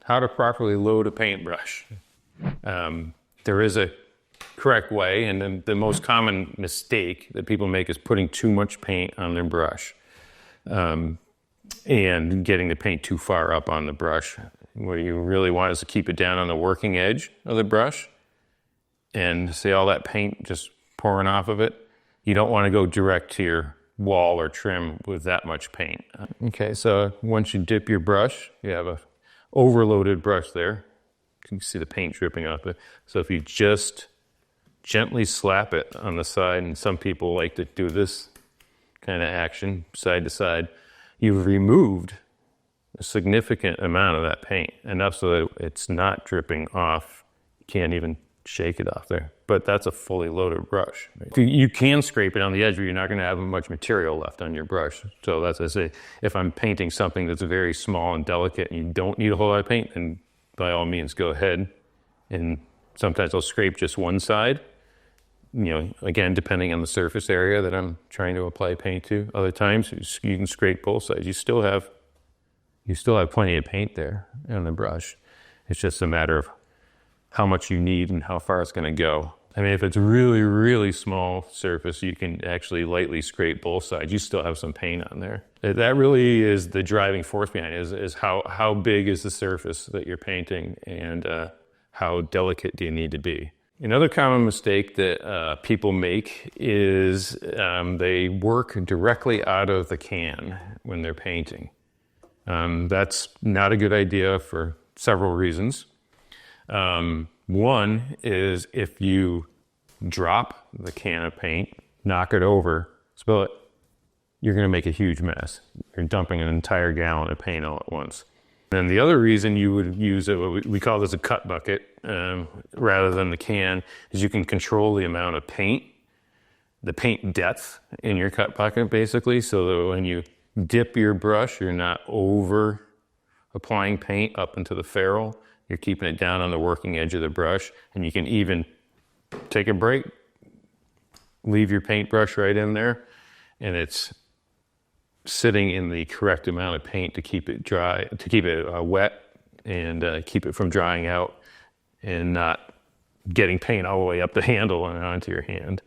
how to properly load a paintbrush. There is a correct way, and then the most common mistake that people make is putting too much paint on their brush and getting the paint too far up on the brush. What you really want is to keep it down on the working edge of the brush, and see all that paint just pouring off of it. You don't want to go direct to your wall or trim with that much paint. Okay, so once you dip your brush, you have a overloaded brush there. You can see the paint dripping off it. So if you just gently slap it on the side, and some people like to do this kind of action, side to side, you've removed a significant amount of that paint, enough so that it's not dripping off. You can't even shake it off there. But that's a fully loaded brush. You can scrape it on the edge, but you're not going to have much material left on your brush. So that's, I say, if I'm painting something that's very small and delicate and you don't need a whole lot of paint, then by all means go ahead. And sometimes I'll scrape just one side, you know, again, depending on the surface area that I'm trying to apply paint to. Other times you can scrape both sides. You still have plenty of paint there on the brush. It's just a matter of how much you need and how far it's going to go. I mean, if it's really, really small surface, you can actually lightly scrape both sides. You still have some paint on there. That really is the driving force behind it, is how big is the surface that you're painting, and how delicate do you need to be. Another common mistake that people make is they work directly out of the can when they're painting. That's not a good idea for several reasons. One is if you drop the can of paint, knock it over, spill it, you're going to make a huge mess. You're dumping an entire gallon of paint all at once. And the other reason you would use we call this a cut bucket rather than the can, is you can control the amount of paint, the paint depth in your cut bucket basically, so that when you dip your brush, you're not over applying paint up into the ferrule. You're keeping it down on the working edge of the brush, and you can even take a break, leave your paintbrush right in there, and it's sitting in the correct amount of paint to keep it dry, to keep it wet, and keep it from drying out and not getting paint all the way up the handle and onto your hand.